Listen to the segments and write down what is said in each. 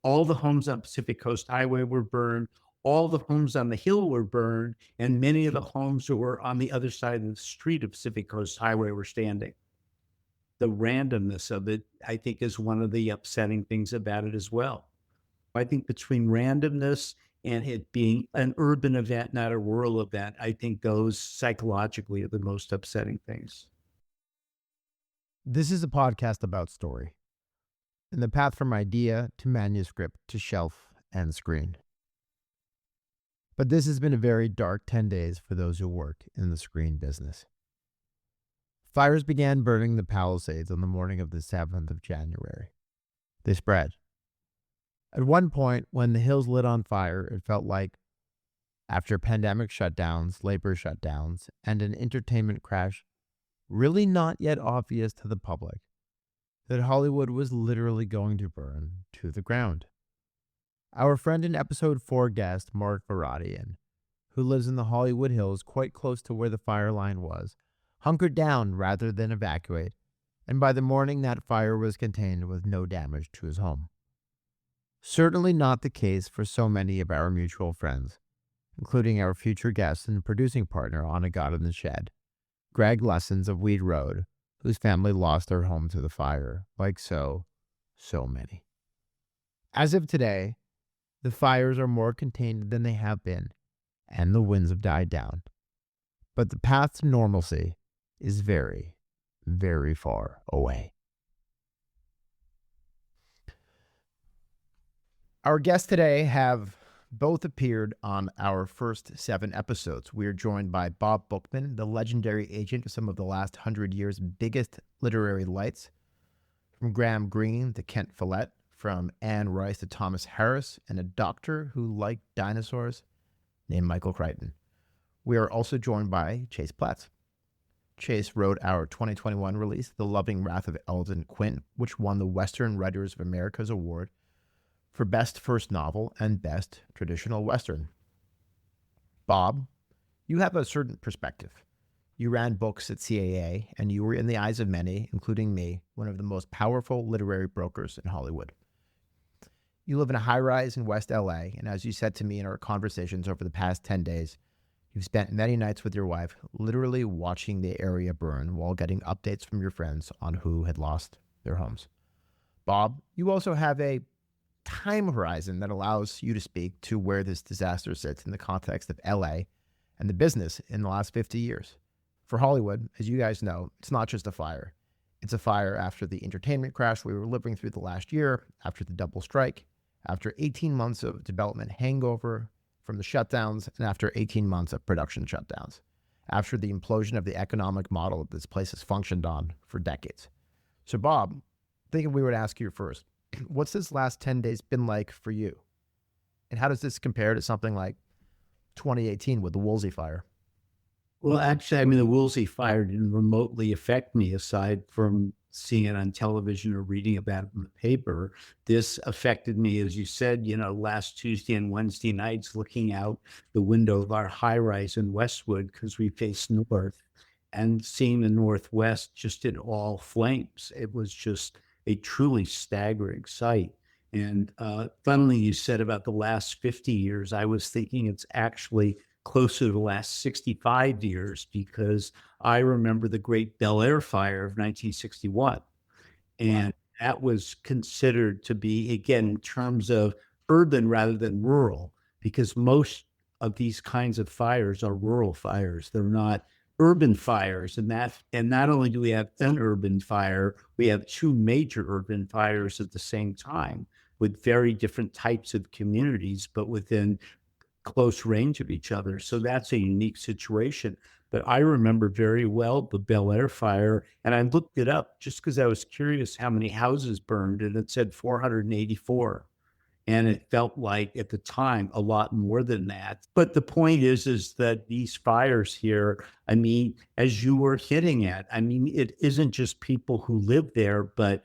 All the homes on Pacific Coast Highway were burned. All the homes on the hill were burned, and many of the homes that were on the other side of the street of Pacific Coast Highway were standing. The randomness of it, I think, is one of the upsetting things about it as well. I think between randomness and it being an urban event, not a rural event, I think those psychologically are the most upsetting things. This is a podcast about story and the path from idea to manuscript to shelf and screen. But this has been a very dark 10 days for those who work in the screen business. Fires began burning the Palisades on the morning of the 7th of January. They spread. At one point, when the hills lit on fire, it felt like, after pandemic shutdowns, labor shutdowns, and an entertainment crash really not yet obvious to the public, that Hollywood was literally going to burn to the ground. Our friend and episode 4 guest, Mark Varadian, who lives in the Hollywood Hills quite close to where the fire line was, hunkered down rather than evacuate, and by the morning that fire was contained with no damage to his home. Certainly not the case for so many of our mutual friends, including our future guest and producing partner on A God in the Shed, Greg Lessons of Weed Road, whose family lost their home to the fire, like so many. As of today, the fires are more contained than they have been, and the winds have died down. But the path to normalcy is very, very far away. Our guests today have both appeared on our first 7 episodes. We are joined by Bob Bookman, the legendary agent of some of the last 100 years' biggest literary lights, from Graham Greene to Kent Follett, from Anne Rice to Thomas Harris, and a doctor who liked dinosaurs named Michael Crichton. We are also joined by Chase Pletts. Chase wrote our 2021 release, The Loving Wrath of Eldon Quint, which won the Western Writers of America's Award for Best First Novel and Best Traditional Western. Bob, you have a certain perspective. You ran books at CAA, and you were, in the eyes of many, including me, one of the most powerful literary brokers in Hollywood. You live in a high-rise in West LA, and as you said to me in our conversations over the past 10 days, you've spent many nights with your wife literally watching the area burn while getting updates from your friends on who had lost their homes. Bob, you also have a time horizon that allows you to speak to where this disaster sits in the context of LA and the business in the last 50 years. For Hollywood, as you guys know, it's not just a fire. It's a fire after the entertainment crash we were living through the last year, after the double strike, after 18 months of development hangover from the shutdowns, and after 18 months of production shutdowns, after the implosion of the economic model that this place has functioned on for decades. So Bob, thinking we would ask you first, what's this last 10 days been like for you? And how does this compare to something like 2018 with the Woolsey fire? Well, actually, the Woolsey fire didn't remotely affect me aside from seeing it on television or reading about it in the paper. This affected me, as you said, last Tuesday and Wednesday nights, looking out the window of our high rise in Westwood because we face north and seeing the Northwest just in all flames. It was just a truly staggering sight. And funnily, you said about the last 50 years, I was thinking it's actually closer to the last 65 years because I remember the Great Bel Air fire of 1961. And that was considered to be, again, in terms of urban rather than rural, because most of these kinds of fires are rural fires. They're not urban fires. And not only do we have an urban fire, we have 2 major urban fires at the same time with very different types of communities, but within close range of each other. So that's a unique situation. But I remember very well the Bel Air fire, and I looked it up just because I was curious how many houses burned, and it said 484. And it felt like at the time a lot more than that. But the point is that these fires here, as you were hitting at, it isn't just people who live there, but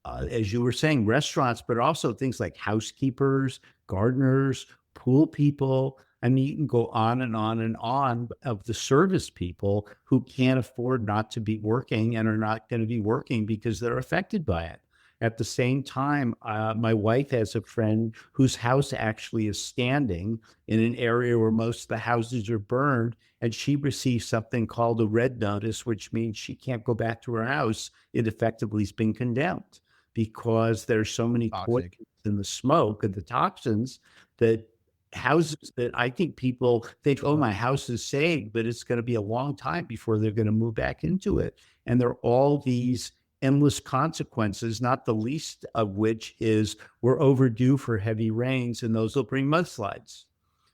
as you were saying, restaurants, but also things like housekeepers, gardeners, pool people. You can go on and on and on of the service people who can't afford not to be working and are not going to be working because they're affected by it. At the same time, my wife has a friend whose house actually is standing in an area where most of the houses are burned, and she received something called a red notice, which means she can't go back to her house. It effectively has been condemned because there's so many Toxic. poisons in the smoke and the toxins that houses that I think people think, oh, my house is saved, but it's going to be a long time before they're going to move back into it. And there are all these endless consequences, not the least of which is we're overdue for heavy rains, and those will bring mudslides.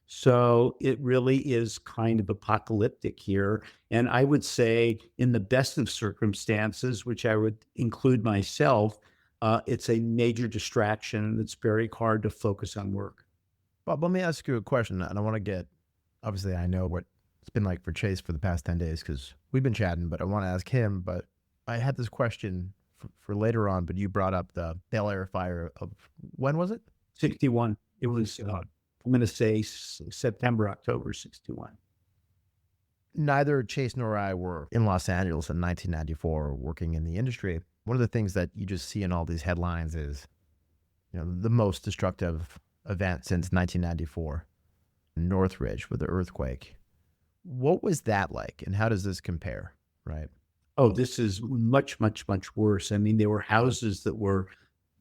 So it really is kind of apocalyptic here. And I would say, in the best of circumstances, which I would include myself, it's a major distraction and it's very hard to focus on work. Bob, let me ask you a question, and I want to get, obviously, I know what it's been like for Chase for the past 10 days because we've been chatting, but I want to ask him. But I had this question for later on, but you brought up the Bel Air fire of, when was it? 61. It was, I'm going to say September, October 61. Neither Chase nor I were in Los Angeles in 1994 working in the industry. One of the things that you just see in all these headlines is, the most destructive event since 1994, Northridge with the earthquake. What was that like, and how does this compare, right? Oh, this is much, much, much worse. I mean, there were houses that were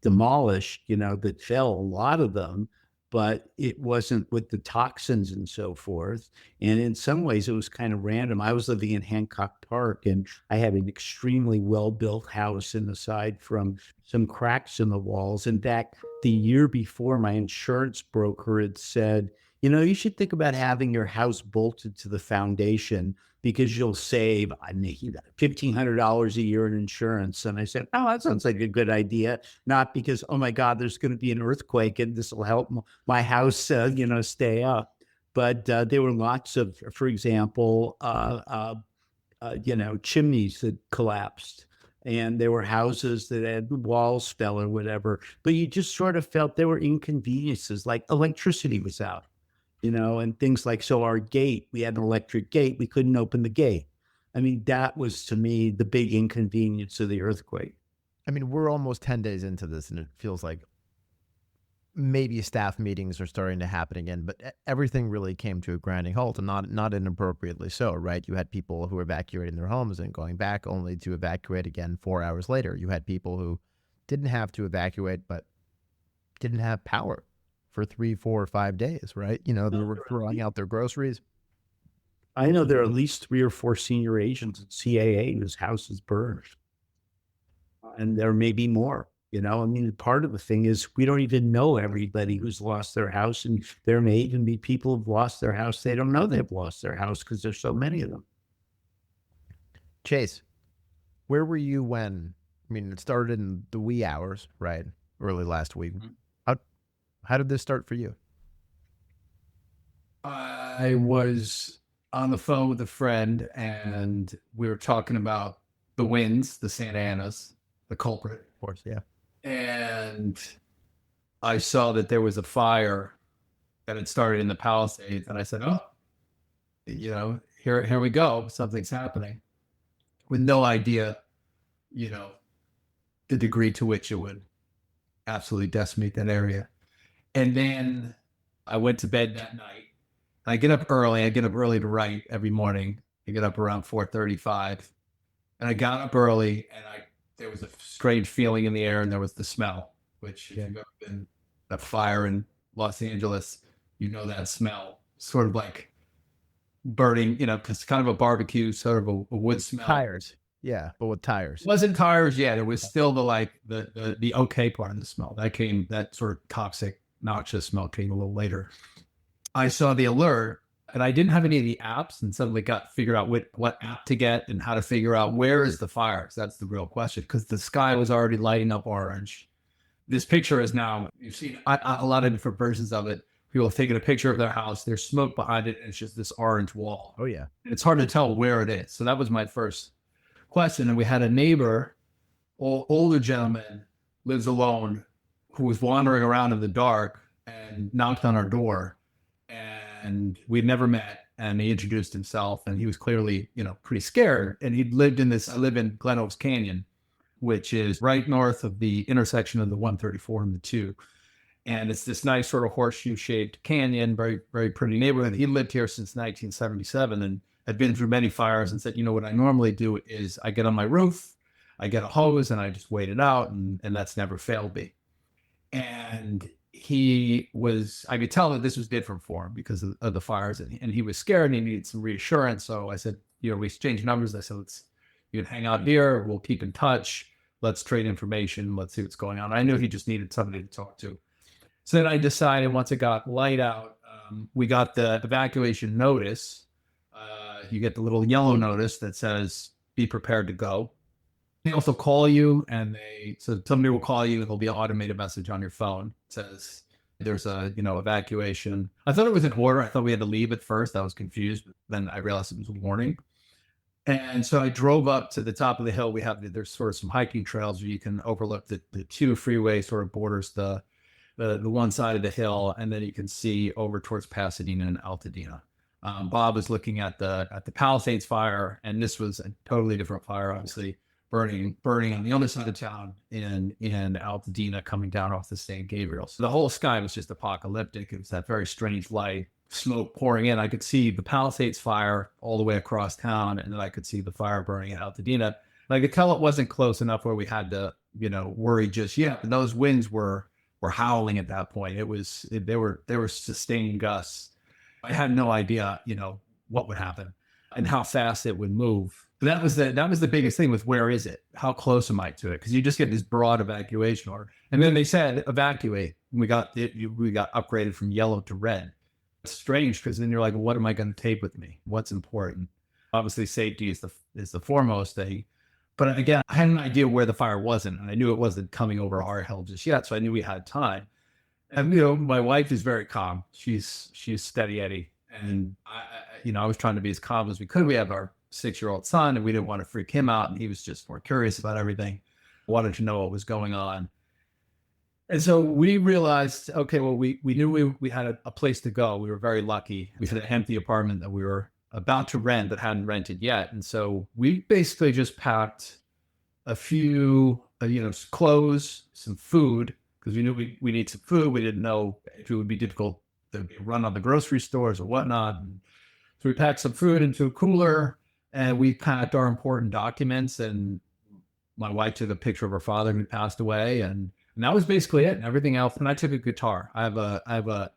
demolished, that fell, a lot of them, but it wasn't with the toxins and so forth. And in some ways, it was kind of random. I was living in Hancock Park, and I had an extremely well-built house, and aside from some cracks in the walls. In fact, the year before, my insurance broker had said, you should think about having your house bolted to the foundation because you'll save, I mean, $1,500 a year in insurance. And I said, oh, that sounds like a good idea. Not because, oh my God, there's going to be an earthquake and this will help my house, stay up. But there were lots of, for example, chimneys that collapsed. And there were houses that had walls fell or whatever. But you just sort of felt there were inconveniences, like electricity was out. And things like, so our gate, we had an electric gate, we couldn't open the gate. I mean, that was to me the big inconvenience of the earthquake. I mean, we're almost 10 days into this, and it feels like maybe staff meetings are starting to happen again, but everything really came to a grinding halt, and not inappropriately so, right? You had people who were evacuating their homes and going back only to evacuate again 4 hours later. You had people who didn't have to evacuate, but didn't have power for 3, 4, or 5 days, right? They were throwing out their groceries. I know there are at least 3 or 4 senior agents at CAA whose houses burned. And there may be more, I mean, part of the thing is we don't even know everybody who's lost their house. And there may even be people who've lost their house. They don't know they've lost their house because there's so many of them. Chase, where were you when, it started in the wee hours, right? Early last week. Mm-hmm. How did this start for you? I was on the phone with a friend, and we were talking about the winds, the Santa Anas, the culprit. Of course, yeah. And I saw that there was a fire that had started in the Palisades, and I said, oh, here we go. Something's happening. With no idea, the degree to which it would absolutely decimate that area. And then I went to bed that night. I get up early. I get up early to write every morning. I get up around 4:35. And I got up early, and there was a strange feeling in the air, and there was the smell, which if you've ever been a fire in Los Angeles, that smell. Sort of like burning, because kind of a barbecue, sort of a wood smell. Tires. Yeah, but with tires. It wasn't tires yet. It was still the okay part of the smell. That sort of toxic, noxious smell came a little later. I saw the alert, and I didn't have any of the apps, and suddenly figured out what app to get and how to figure out where is the fire. So that's the real question, because the sky was already lighting up orange. This picture is now, you've seen a lot of different versions of it. People have taken a picture of their house, there's smoke behind it, and it's just this orange wall. Oh, yeah. And it's hard to tell where it is. So that was my first question. And we had a neighbor, older gentleman, lives alone, who was wandering around in the dark and knocked on our door, and we'd never met. And he introduced himself, and he was clearly, pretty scared. And I live in Glen Oaks Canyon, which is right north of the intersection of the 134 and the 2. And it's this nice sort of horseshoe-shaped canyon, very, very pretty neighborhood. He lived here since 1977 and had been through many fires and said, what I normally do is I get on my roof, I get a hose, and I just wait it out, and that's never failed me. And I could tell that this was different for him because of the fires, and he was scared and he needed some reassurance. So I said, we exchanged numbers. I said, you can hang out here. We'll keep in touch. Let's trade information. Let's see what's going on. I knew he just needed somebody to talk to. So then I decided once it got light out, we got the evacuation notice. You get the little yellow notice that says, be prepared to go. They also call you, so somebody will call you, and there'll be an automated message on your phone. It says there's a, evacuation. I thought it was an order. I thought we had to leave at first. I was confused, but then I realized it was a warning. And so I drove up to the top of the hill. There's sort of some hiking trails where you can overlook the 2 freeway sort of borders the one side of the hill, and then you can see over towards Pasadena and Altadena. Bob was looking at the Palisades fire, and this was a totally different fire, obviously. Burning on the other side of town in Altadena, coming down off the San Gabriel. So the whole sky was just apocalyptic. It was that very strange light, smoke pouring in. I could see the Palisades fire all the way across town, and then I could see the fire burning in Altadena. And I could tell it wasn't close enough where we had to, worry just yet. And those winds were howling at that point. They were sustained gusts. I had no idea, what would happen and how fast it would move. That was the biggest thing with where is it? How close am I to it? Because you just get this broad evacuation order. And then they said evacuate. And we got upgraded from yellow to red. It's strange because then you're like, what am I going to take with me? What's important? Obviously, safety is the foremost thing. But again, I had an idea where the fire wasn't, and I knew it wasn't coming over our hill just yet. So I knew we had time. And my wife is very calm. She's steady Eddie, and I was trying to be as calm as we could. We have our 6-year-old son, and we didn't want to freak him out, and he was just more curious about everything, wanted to know what was going on. And so we realized, okay, well, we knew we had a place to go. We were very lucky. We had an empty apartment that we were about to rent that hadn't rented yet. And so we basically just packed a few, clothes, some food, because we knew we need some food. We didn't know if it would be difficult to run on the grocery stores or whatnot. And so we packed some food into a cooler, and we packed our important documents. And my wife took a picture of her father who passed away, and that was basically it. And everything else. And I took a guitar. I have a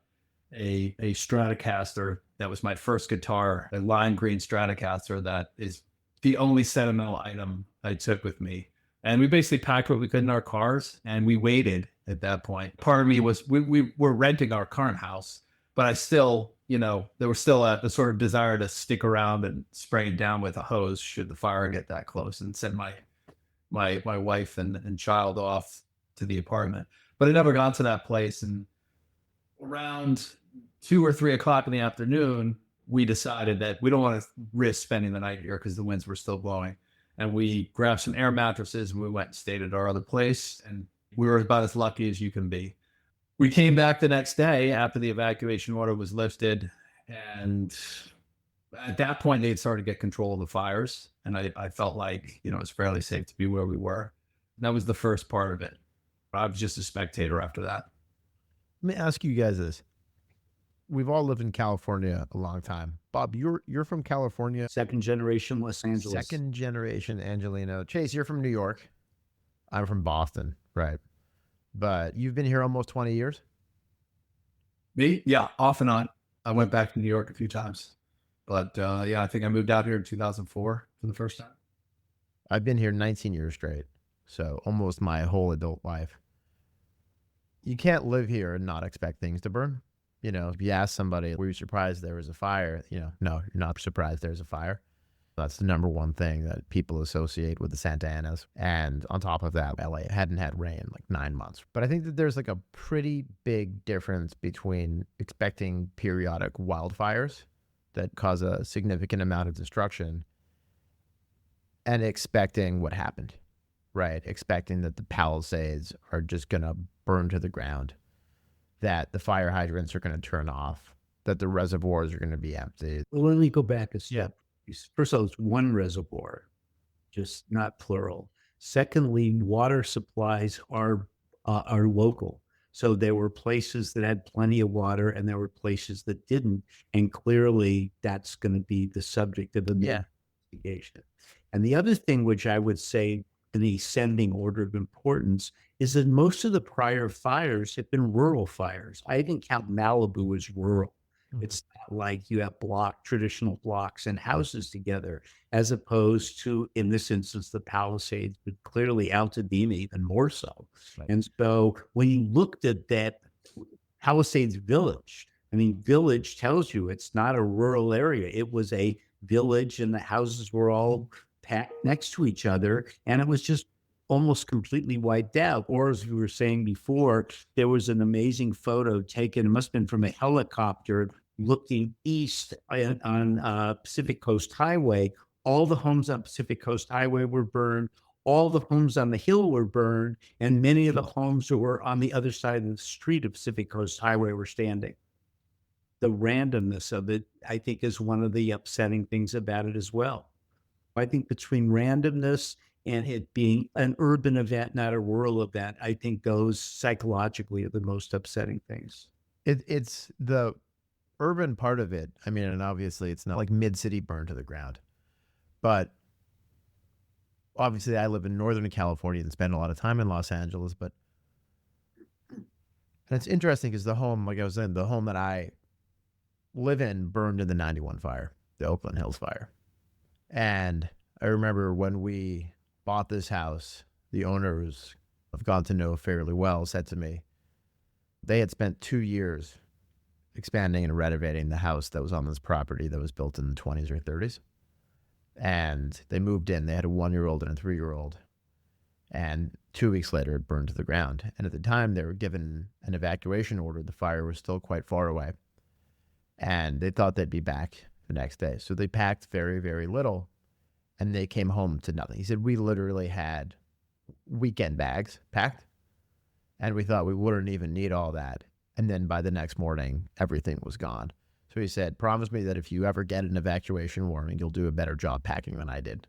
Stratocaster. That was my first guitar, a lime green Stratocaster. That is the only sentimental item I took with me. And we basically packed what we could in our cars, and we waited at that point. Part of me was, we were renting our current house, but I still, there was still a sort of desire to stick around and spray it down with a hose should the fire get that close, and send my wife and child off to the apartment. But it never got to that place. And around 2 or 3 o'clock in the afternoon, we decided that we don't want to risk spending the night here because the winds were still blowing. And we grabbed some air mattresses, and we went and stayed at our other place. And we were about as lucky as you can be. We came back the next day after the evacuation order was lifted. And at that point, they had started to get control of the fires. And I felt like, it was fairly safe to be where we were. That was the first part of it. I was just a spectator after that. Let me ask you guys this. We've all lived in California a long time. Bob, you're from California. Second generation Los Angeles. Second generation Angelino. Chase, you're from New York. I'm from Boston, right? But you've been here almost 20 years? Me? Yeah, off and on. I went back to New York a few times. But I think I moved out here in 2004 for the first time. I've been here 19 years straight. So almost my whole adult life. You can't live here and not expect things to burn. If you ask somebody, were you surprised there was a fire? No, you're not surprised there's a fire. That's the number one thing that people associate with the Santa Anas. And on top of that, LA hadn't had rain in like 9 months. But I think that there's like a pretty big difference between expecting periodic wildfires that cause a significant amount of destruction and expecting what happened, right? Expecting that the Palisades are just going to burn to the ground, that the fire hydrants are going to turn off, that the reservoirs are going to be empty. Well, let me go back a step. First of all, it's one reservoir, just not plural. Secondly, water supplies are local. So there were places that had plenty of water and there were places that didn't. And clearly that's going to be the subject of the investigation. And the other thing, which I would say in the ascending order of importance, is that most of the prior fires have been rural fires. I didn't count Malibu as rural. It's not like you have traditional blocks and houses together, as opposed to, in this instance, the Palisades, but clearly Altadena even more so. Right. And so when you looked at that Palisades village, I mean, village tells you it's not a rural area. It was a village and the houses were all packed next to each other. And it was just almost completely wiped out. Or as we were saying before, there was an amazing photo taken, it must have been from a helicopter looking east on Pacific Coast Highway. All the homes on Pacific Coast Highway were burned. All the homes on the hill were burned. And many of the homes that were on the other side of the street of Pacific Coast Highway were standing. The randomness of it, I think, is one of the upsetting things about it as well. I think between randomness and it being an urban event, not a rural event, I think those psychologically are the most upsetting things. It's the urban part of it. I mean, and obviously it's not like mid-city burned to the ground, but obviously I live in Northern California and spend a lot of time in Los Angeles, but and it's interesting because the home, like I was saying, the home that I live in burned in the 91 fire, the Oakland Hills fire. And I remember when we bought this house, the owners I've gotten to know fairly well said to me, they had spent 2 years expanding and renovating the house that was on this property that was built in the 20s or 30s. And they moved in. They had a 1-year-old and a 3-year-old. And 2 weeks later, it burned to the ground. And at the time, they were given an evacuation order. The fire was still quite far away. And they thought they'd be back the next day. So they packed very, very little. And they came home to nothing. He said, we literally had weekend bags packed. And we thought we wouldn't even need all that. And then by the next morning, everything was gone. So he said, promise me that if you ever get an evacuation warning, you'll do a better job packing than I did.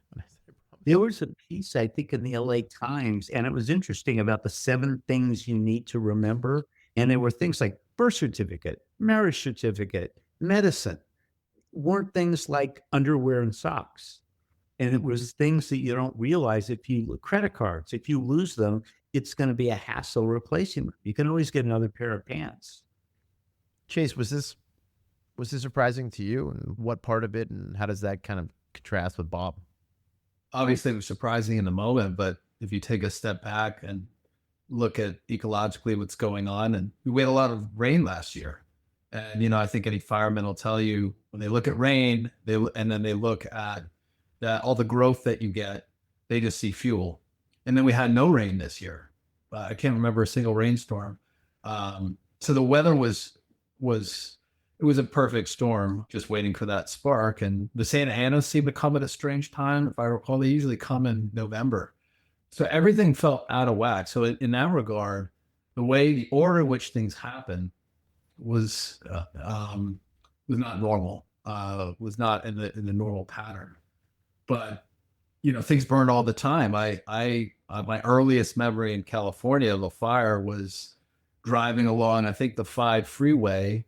There was a piece, I think, in the LA Times, and it was interesting about the 7 things you need to remember. And there were things like birth certificate, marriage certificate, medicine, weren't things like underwear and socks. And it was things that you don't realize credit cards, if you lose them, it's going to be a hassle replacing them. You can always get another pair of pants. Chase, was this surprising to you, and what part of it, and how does that kind of contrast with Bob? Obviously, it was surprising in the moment, but if you take a step back and look at ecologically what's going on, and we had a lot of rain last year. And, I think any fireman will tell you when they look at rain, and then they look at all the growth that you get, they just see fuel. And then we had no rain this year. I can't remember a single rainstorm. So the weather was a perfect storm, just waiting for that spark. And the Santa Anas seemed to come at a strange time. If I recall, they usually come in November. So everything felt out of whack. So in that regard, the order in which things happen was not normal. Was not in the normal pattern. But things burned all the time. My earliest memory in California of a fire was driving along, I think, the 5 freeway.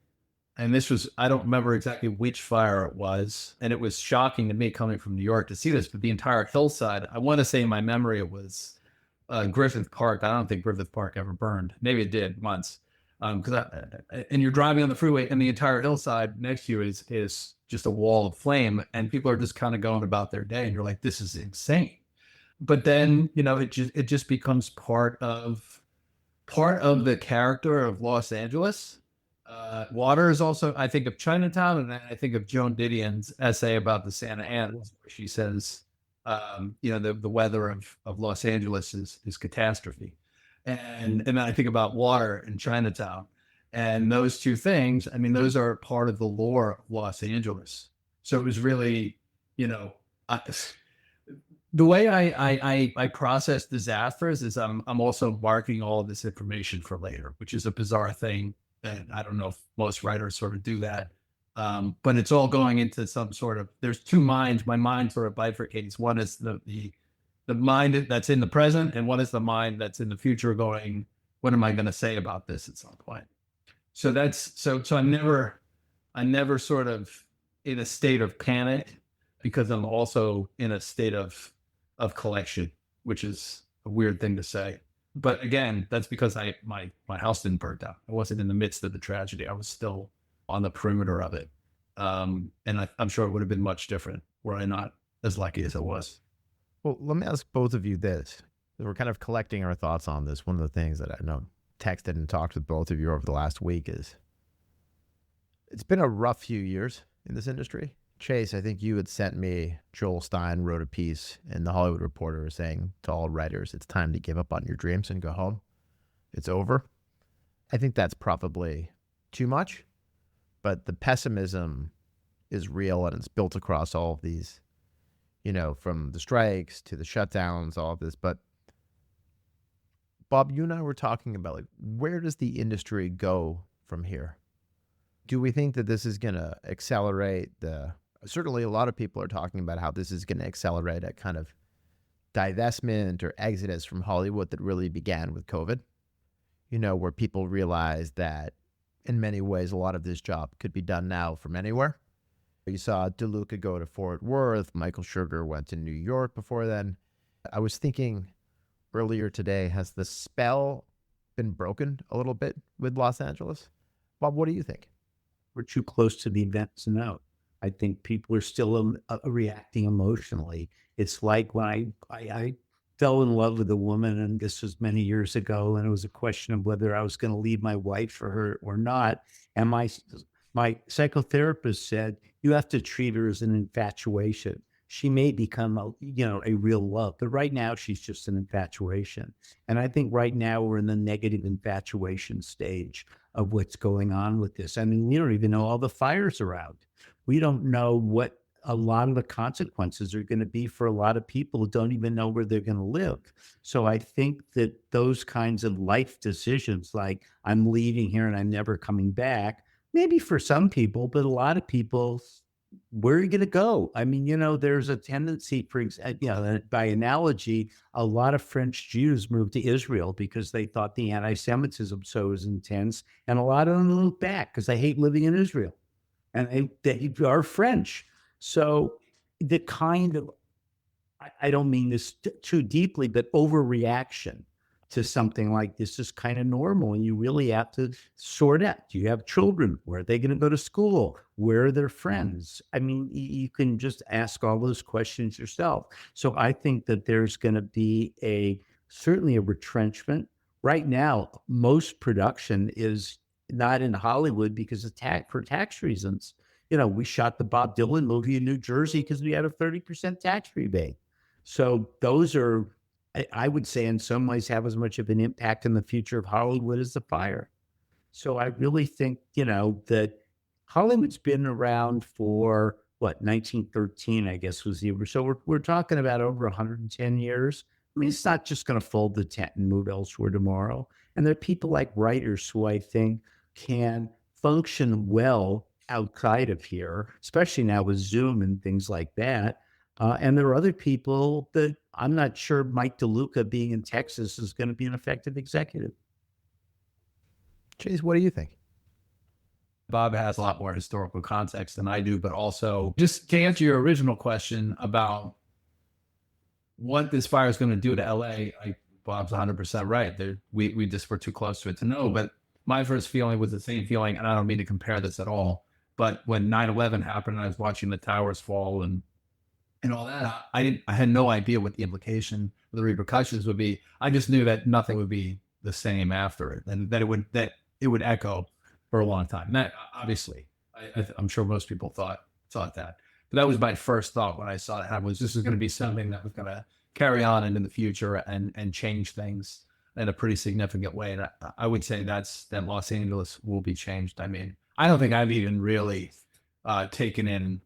And I don't remember exactly which fire it was. And it was shocking to me coming from New York to see this, but the entire hillside, I want to say in my memory, it was Griffith Park. I don't think Griffith Park ever burned. Maybe it did once. And you're driving on the freeway and the entire hillside next to you is just a wall of flame, and people are just kind of going about their day. And you're like, this is insane. But then, it just becomes part of the character of Los Angeles. Water is also, I think of Chinatown, and I think of Joan Didion's essay about the Santa Ana, where she says, the weather of Los Angeles is catastrophe. And then I think about water in Chinatown. And those two things, I mean, those are part of the lore of Los Angeles. So it was really, the way I process disasters is I'm also marking all of this information for later, which is a bizarre thing. And I don't know if most writers sort of do that. But it's all going into some sort of, there's 2 minds. My mind sort of bifurcates. One is the the mind that's in the present, and what is the mind that's in the future going, what am I going to say about this at some point? So I never sort of in a state of panic, because I'm also in a state of collection, which is a weird thing to say. But again, that's because my house didn't burn down. I wasn't in the midst of the tragedy. I was still on the perimeter of it. And I'm sure it would have been much different were I not as lucky as I was. Well, let me ask both of you this. We're kind of collecting our thoughts on this. One of the things that I know texted and talked with both of you over the last week is it's been a rough few years in this industry. Chase, I think you had sent me, Joel Stein wrote a piece in the Hollywood Reporter saying to all writers, it's time to give up on your dreams and go home. It's over. I think that's probably too much, but the pessimism is real and it's built across all of these, from the strikes to the shutdowns, all of this. But Bob, you and I were talking about where does the industry go from here? Do we think that this is going to accelerate certainly a lot of people are talking about how this is going to accelerate a kind of divestment or exodus from Hollywood that really began with COVID, where people realized that in many ways, a lot of this job could be done now from anywhere. You saw DeLuca go to Fort Worth. Michael Sugar went to New York before then. I was thinking earlier today, has the spell been broken a little bit with Los Angeles? Bob, what do you think? We're too close to the events to know. I think people are still reacting emotionally. It's like when I fell in love with a woman, and this was many years ago, and it was a question of whether I was going to leave my wife for her or not. And my psychotherapist said, you have to treat her as an infatuation. She may become a real love, but right now she's just an infatuation. And I think right now we're in the negative infatuation stage of what's going on with this. I mean, we don't even know all the fires around. We don't know what a lot of the consequences are going to be for a lot of people who don't even know where they're going to live. So I think that those kinds of life decisions, like I'm leaving here and I'm never coming back, maybe for some people, but a lot of people, where are you going to go? I mean, there's a tendency, for example, by analogy, a lot of French Jews moved to Israel because they thought the anti-Semitism so was intense. And a lot of them moved back because they hate living in Israel. And they are French. So the kind of, I don't mean this too deeply, but overreaction to something like this is kind of normal. And you really have to sort out. Do you have children? Where are they going to go to school? Where are their friends? I mean, you can just ask all those questions yourself. So I think that there's going to be certainly a retrenchment. Right now, most production is not in Hollywood because of for tax reasons. We shot the Bob Dylan movie in New Jersey because we had a 30% tax rebate. So those are, I would say, in some ways have as much of an impact in the future of Hollywood as the fire. So I really think, that Hollywood's been around for 1913, I guess was the, so we're talking about over 110 years. I mean, it's not just going to fold the tent and move elsewhere tomorrow. And there are people like writers who I think can function well outside of here, especially now with Zoom and things like that. And there are other people that I'm not sure Mike DeLuca being in Texas is going to be an effective executive. Chase, what do you think? Bob has a lot more historical context than I do, but also just to answer your original question about what this fire is going to do to LA, Bob's 100% right. We just were too close to it to know. But my first feeling was the same feeling, and I don't mean to compare this at all. But when 9/11 happened, and I was watching the towers fall and all that, I had no idea what the implication, the repercussions would be. I just knew that nothing would be the same after it, and that it would echo for a long time. And that obviously, I'm sure most people thought that. But that was my first thought when I saw that this is going to be something that was going to carry on into the future and change things in a pretty significant way. And I would say that Los Angeles will be changed. I mean, I don't think I've even really taken in.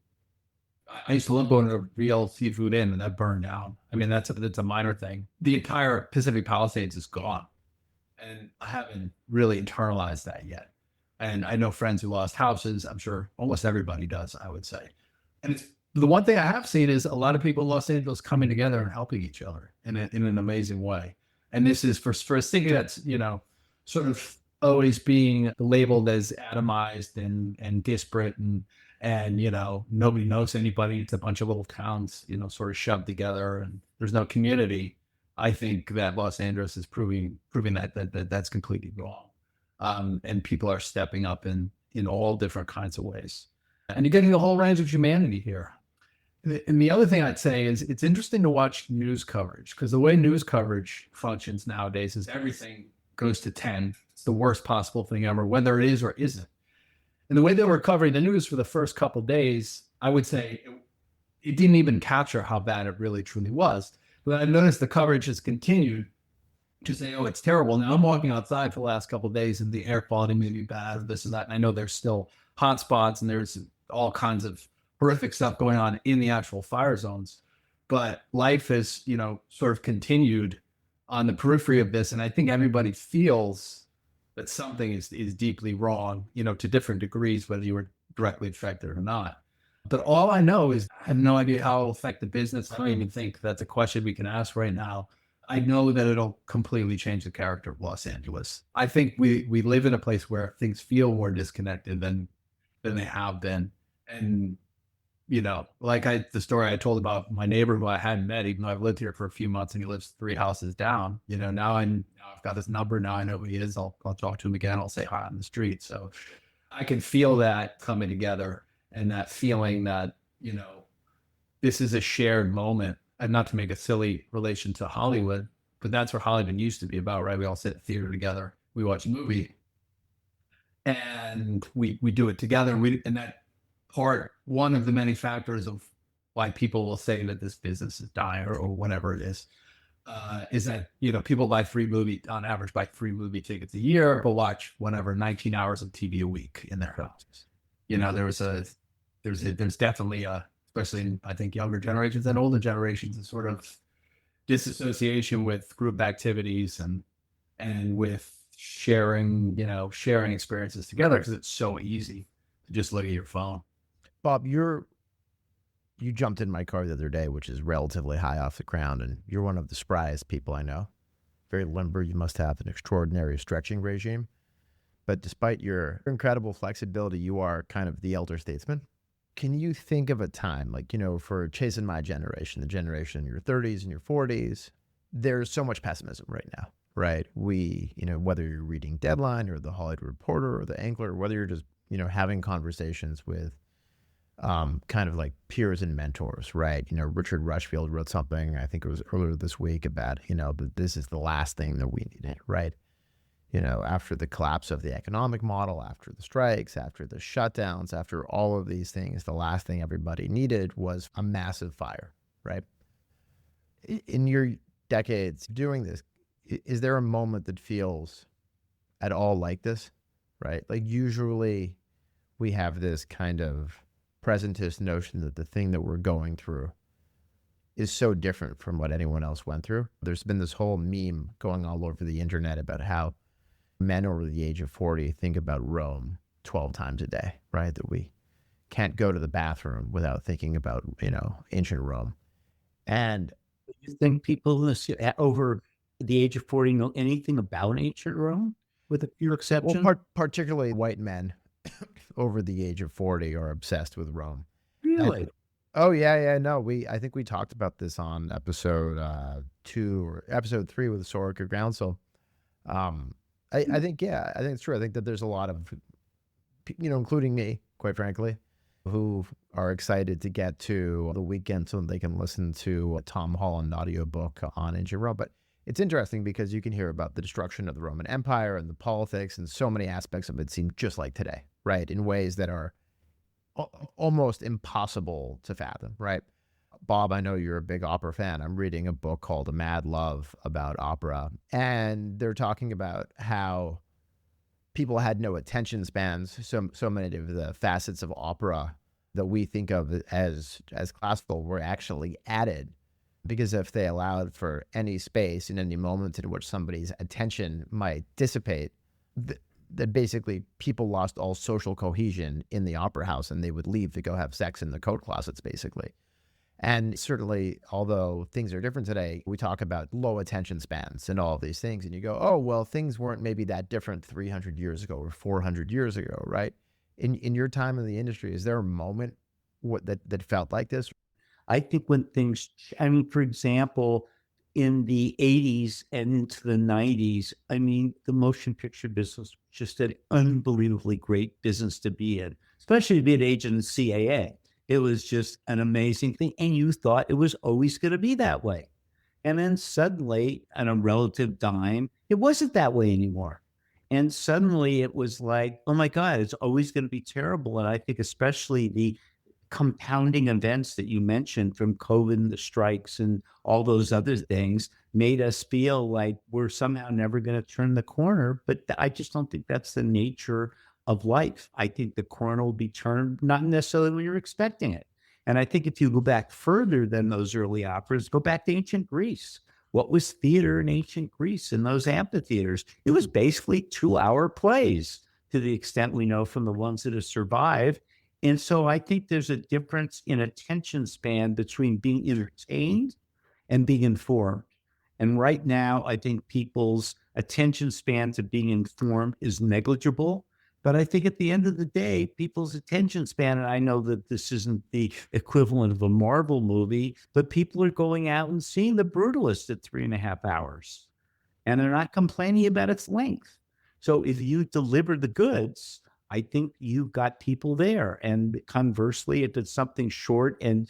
I used to love going to a real seafood inn, and that burned down. I mean, that's a minor thing. The entire Pacific Palisades is gone, and I haven't really internalized that yet. And I know friends who lost houses. I'm sure almost everybody does, I would say. And The one thing I have seen is a lot of people in Los Angeles coming together and helping each other in an amazing way. And this is for a city that's, sort of always being labeled as atomized and disparate and nobody knows anybody. It's a bunch of little towns, sort of shoved together, and there's no community. I think that Los Angeles is proving that that's completely wrong. And people are stepping up in all different kinds of ways. And you're getting a whole range of humanity here. And the other thing I'd say is it's interesting to watch news coverage, because the way news coverage functions nowadays is everything goes to 10. It's the worst possible thing ever, whether it is or isn't. And the way they were covering the news for the first couple of days, I would say it didn't even capture how bad it really truly was. But I noticed the coverage has continued to say, oh, it's terrible. Now I'm walking outside for the last couple of days and the air quality may be bad, this and that. And I know there's still hot spots and there's all kinds of horrific stuff going on in the actual fire zones. But life has, sort of continued on the periphery of this. And I think everybody feels that something is deeply wrong, to different degrees, whether you were directly affected or not. But all I know is I have no idea how it'll affect the business. I don't even think that's a question we can ask right now. I know that it'll completely change the character of Los Angeles. I think we live in a place where things feel more disconnected than they have been. And, like the story I told about my neighbor who I hadn't met, even though I've lived here for a few months and he lives 3 houses down, now I've got his number. Now I know who he is. I'll talk to him again. I'll say hi on the street. So I can feel that coming together, and that feeling that, this is a shared moment. And not to make a silly relation to Hollywood, but that's what Hollywood used to be about, right? We all sit in theater together, we watch a movie, and we do it together. And that one of the many factors of why people will say that this business is dying or whatever it is that, people on average buy 3 movie tickets a year, but watch 19 hours of TV a week in their houses. There's definitely especially in, I think, younger generations and older generations, a sort of disassociation with group activities and with sharing experiences together, because it's so easy to just look at your phone. Bob, you jumped in my car the other day, which is relatively high off the ground, and you're one of the spryest people I know. Very limber. You must have an extraordinary stretching regime. But despite your incredible flexibility, you are kind of the elder statesman. Can you think of a time, for Chase and my generation, the generation in your 30s and your 40s, there's so much pessimism right now, right? We, whether you're reading Deadline or the Hollywood Reporter or the Angler, whether you're just, having conversations with kind of like peers and mentors, right? Richard Rushfield wrote something, I think it was earlier this week, about, that this is the last thing that we need, right? After the collapse of the economic model, after the strikes, after the shutdowns, after all of these things, the last thing everybody needed was a massive fire, right? In your decades doing this, is there a moment that feels at all like this, right? Like usually we have this kind of presentist notion that the thing that we're going through is so different from what anyone else went through. There's been this whole meme going all over the internet about how men over the age of 40 think about Rome 12 times a day, right? That we can't go to the bathroom without thinking about, ancient Rome. And you think people over the age of 40 know anything about ancient Rome, with a few exceptions? Well, particularly white men over the age of 40 are obsessed with Rome. Really? Oh, yeah. No, I think we talked about this on episode 2 or episode 3 with the Soroka Groundsel. I think it's true. I think that there's a lot of, including me, quite frankly, who are excited to get to the weekend so they can listen to a Tom Holland audiobook on ancient Rome. But it's interesting because you can hear about the destruction of the Roman Empire and the politics, and so many aspects of it seem just like today, right? In ways that are almost impossible to fathom, right? Bob, I know you're a big opera fan. I'm reading a book called A Mad Love about opera, and they're talking about how people had no attention spans. So many of the facets of opera that we think of as classical were actually added, because if they allowed for any space in any moment in which somebody's attention might dissipate, that basically people lost all social cohesion in the opera house and they would leave to go have sex in the coat closets, basically. And certainly, although things are different today, we talk about low attention spans and all of these things. And you go, oh, well, things weren't maybe that different 300 years ago or 400 years ago, right? In your time in the industry, is there a moment that felt like this? I think when things, I mean, for example, in the 80s and into the 90s, I mean, the motion picture business was just an unbelievably great business to be in, especially to be an agent in CAA. It was just an amazing thing. And you thought it was always going to be that way. And then suddenly, on a relative dime, it wasn't that way anymore. And suddenly it was like, oh my God, it's always going to be terrible. And I think especially the compounding events that you mentioned from COVID and the strikes and all those other things made us feel like we're somehow never going to turn the corner. But I just don't think that's the nature of life. I think the corner will be turned not necessarily when you're expecting it. And I think if you go back further than those early operas, go back to ancient Greece. What was theater in ancient Greece in those amphitheaters? It was basically 2-hour plays to the extent we know from the ones that have survived. And so I think there's a difference in attention span between being entertained and being informed. And right now, I think people's attention span to being informed is negligible. But I think at the end of the day, people's attention span, and I know that this isn't the equivalent of a Marvel movie, but people are going out and seeing The Brutalist at 3.5 hours, and they're not complaining about its length. So if you deliver the goods, I think you've got people there. And conversely, if it's something short and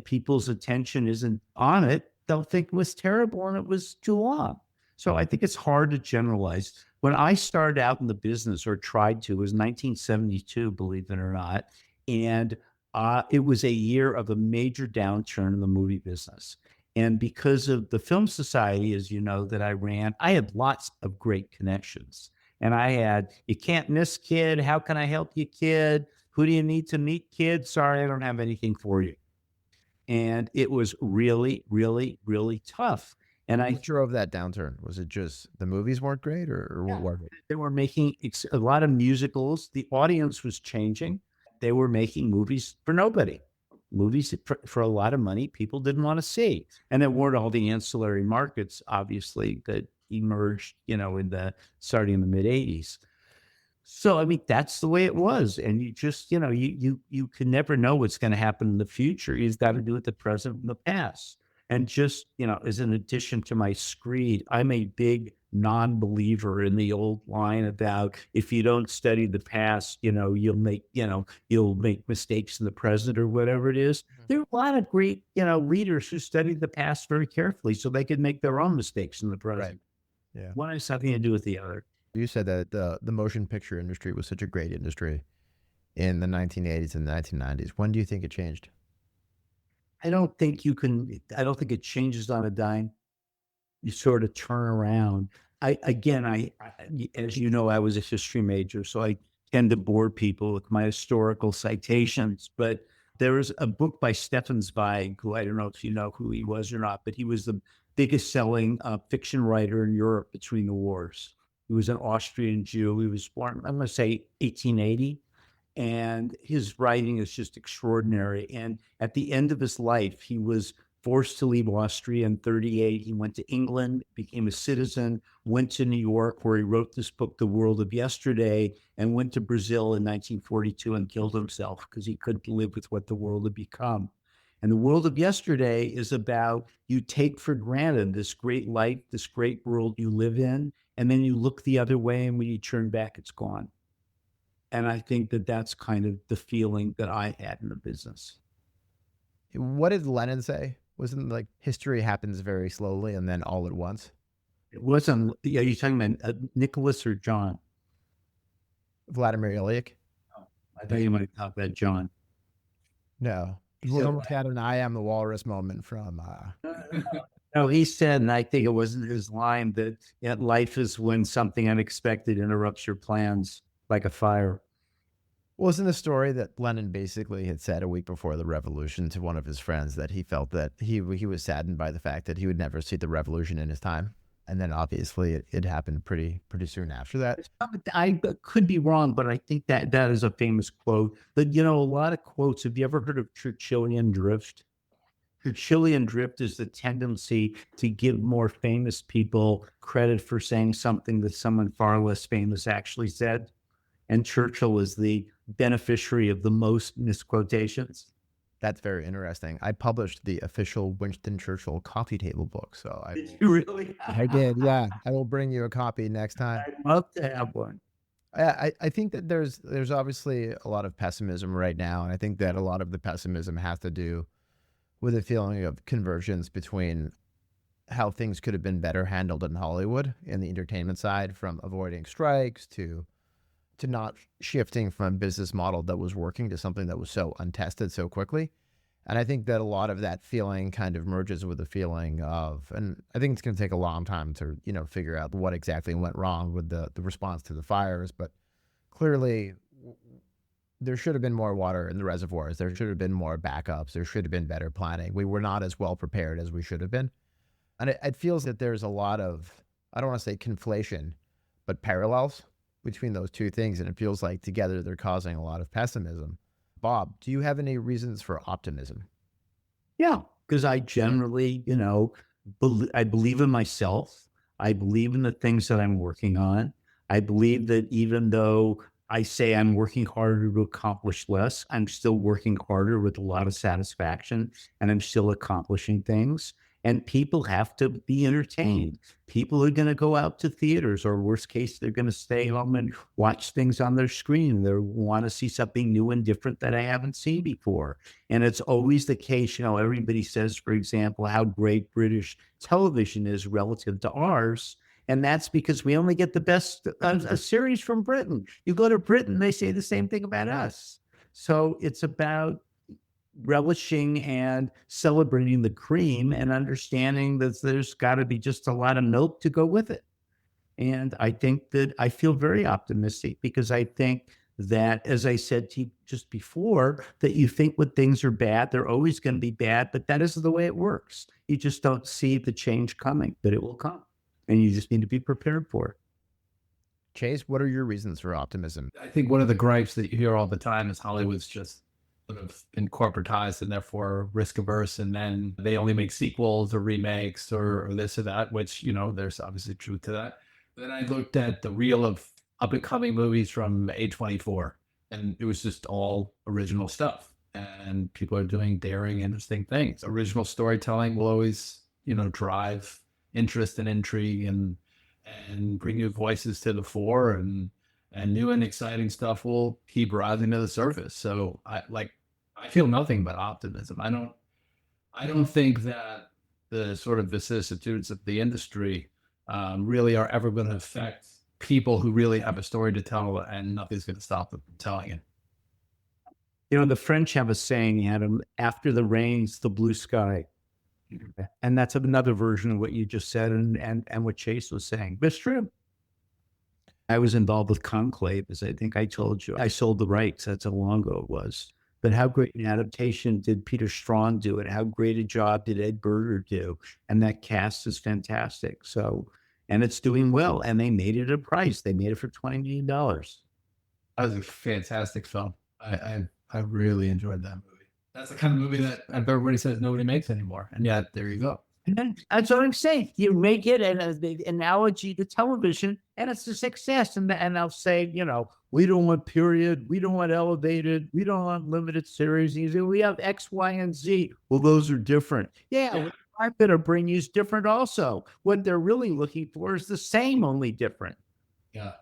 people's attention isn't on it, they'll think it was terrible and it was too long. So I think it's hard to generalize. When I started out in the business, or tried to, it was 1972, believe it or not. And it was a year of a major downturn in the movie business. And because of the Film Society, as you know, that I ran, I had lots of great connections. And I had, you can't miss, kid. How can I help you, kid? Who do you need to meet, kid? Sorry, I don't have anything for you. And it was really, really, really tough. And I drove that downturn. Was it just the movies weren't great, or what was it? They were making a lot of musicals. The audience was changing. They were making movies for nobody. Movies for a lot of money people didn't want to see. And there weren't all the ancillary markets, obviously, that emerged, starting in the mid 80s. So, I mean, that's the way it was. And you just, you can never know what's going to happen in the future. You've got to do it the present and the past. And just, as an addition to my screed, I'm a big non-believer in the old line about if you don't study the past, you'll make mistakes in the present or whatever it is. There are a lot of great, leaders who studied the past very carefully so they could make their own mistakes in the present. Right. Yeah. One has something to do with the other. You said that the motion picture industry was such a great industry in the 1980s and 1990s. When do you think it changed? I don't think it changes on a dime. You sort of turn around. As you know, I was a history major, so I tend to bore people with my historical citations. But there was a book by Stefan Zweig, who I don't know if you know who he was or not, but he was the biggest selling fiction writer in Europe between the wars. He was an Austrian Jew. He was born, I'm going to say 1880. And his writing is just extraordinary. And at the end of his life, he was forced to leave Austria in 1938. He went to England, became a citizen, went to New York, where he wrote this book, The World of Yesterday, and went to Brazil in 1942 and killed himself because he couldn't live with what the world had become. And The World of Yesterday is about, you take for granted this great life, this great world you live in, and then you look the other way, and when you turn back, it's gone. And I think that that's kind of the feeling that I had in the business. What did Lenin say? Wasn't like history happens very slowly and then all at once? It wasn't, are you talking about Nicholas or John? Vladimir Ilyich? Oh, I thought you might talk about John. No. We almost had an I am the walrus moment from... No, he said, and I think it wasn't his line, that life is when something unexpected interrupts your plans like a fire. Wasn't the story that Lenin basically had said a week before the revolution to one of his friends that he felt that he was saddened by the fact that he would never see the revolution in his time? And then obviously it happened pretty soon after that. I could be wrong, but I think that is a famous quote. But a lot of quotes. Have you ever heard of Churchillian drift? Churchillian drift is the tendency to give more famous people credit for saying something that someone far less famous actually said. And Churchill is the beneficiary of the most misquotations. That's very interesting. I published the official Winston Churchill coffee table book. So Did you really? I did. Yeah. I will bring you a copy next time. I'd love to have one. I think that there's obviously a lot of pessimism right now. And I think that a lot of the pessimism has to do with a feeling of convergence between how things could have been better handled in Hollywood in the entertainment side, from avoiding strikes to not shifting from a business model that was working to something that was so untested so quickly. And I think that a lot of that feeling kind of merges with the feeling of, and I think it's going to take a long time to, figure out what exactly went wrong with the response to the fires. But clearly there should have been more water in the reservoirs. There should have been more backups. There should have been better planning. We were not as well prepared as we should have been. And it feels that there's a lot of, I don't want to say conflation, but parallels between those two things. And it feels like together they're causing a lot of pessimism. Bob, do you have any reasons for optimism? Yeah, because I generally, I believe in myself. I believe in the things that I'm working on. I believe that even though I say I'm working harder to accomplish less, I'm still working harder with a lot of satisfaction, and I'm still accomplishing things. And people have to be entertained. People are going to go out to theaters, or worst case, they're going to stay home and watch things on their screen. They want to see something new and different that I haven't seen before. And it's always the case, everybody says, for example, how great British television is relative to ours. And that's because we only get the best a series from Britain. You go to Britain, they say the same thing about us. So it's about relishing and celebrating the cream and understanding that there's got to be just a lot of milk to go with it. And I think that I feel very optimistic, because I think that, as I said to you just before, that you think when things are bad, they're always going to be bad, but that isn't the way it works. You just don't see the change coming, but it will come. And you just need to be prepared for it. Chase, what are your reasons for optimism? I think one of the gripes that you hear all the time is Hollywood's just sort of been corporatized and therefore risk averse, and then they only make sequels or remakes or this or that, which, there's obviously truth to that. Then I looked at the reel of up and coming movies from A24, and it was just all original stuff. And people are doing daring, interesting things. Original storytelling will always, drive interest and intrigue and bring new voices to the fore, and new and exciting stuff will keep rising to the surface. So I feel nothing but optimism. I don't think that the sort of vicissitudes of the industry really are ever going to affect people who really have a story to tell, and nothing's going to stop them from telling it. The French have a saying, Adam, after the rains, the blue sky. And that's another version of what you just said and what Chase was saying. But it's true. I was involved with Conclave, as I think I told you. I sold the rights. That's how long ago it was. But how great an adaptation did Peter Strawn do, and how great a job did Ed Berger do? And that cast is fantastic. So, and it's doing well. And they made it a price. They made it for $20 million. That was a fantastic film. I really enjoyed that movie. That's the kind of movie that everybody says nobody makes anymore. And yet, there you go. And that's what I'm saying. You make it the analogy to television, and it's a success. And they'll say, we don't want period. We don't want elevated. We don't want limited series. You say, we have X, Y, and Z. Well, those are different. Yeah. What I'm going to bring you is different also. What they're really looking for is the same, only different. Yeah.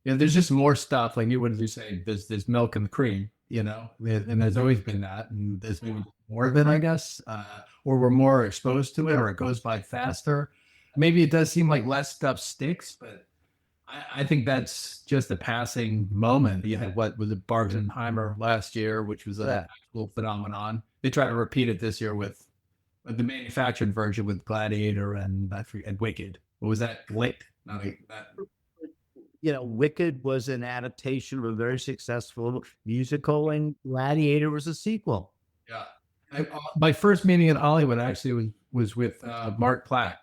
Yeah, there's just more stuff. Like what did you say? There's milk in the cream, and there's always been that. And there's maybe more of it, I guess, or we're more exposed to it, or it goes by faster. Maybe it does seem like less stuff sticks, but I think that's just a passing moment. You had what was it, Barbenheimer last year, which was an actual phenomenon. They try to repeat it this year with the manufactured version with Gladiator and Wicked. What was that? Lit? Not like that. Wicked was an adaptation of a very successful musical, and Gladiator was a sequel. Yeah. My first meeting in Hollywood actually was with Mark Platt,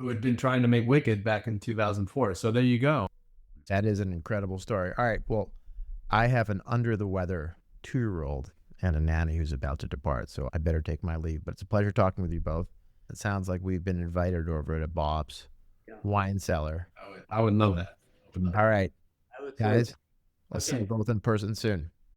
who had been trying to make Wicked back in 2004. So there you go. That is an incredible story. All right. Well, I have an under the weather 2-year-old and a nanny who's about to depart, so I better take my leave. But it's a pleasure talking with you both. It sounds like we've been invited over to Bob's wine cellar. I would know that. All right, I would guys. say- Let's see you both in person soon.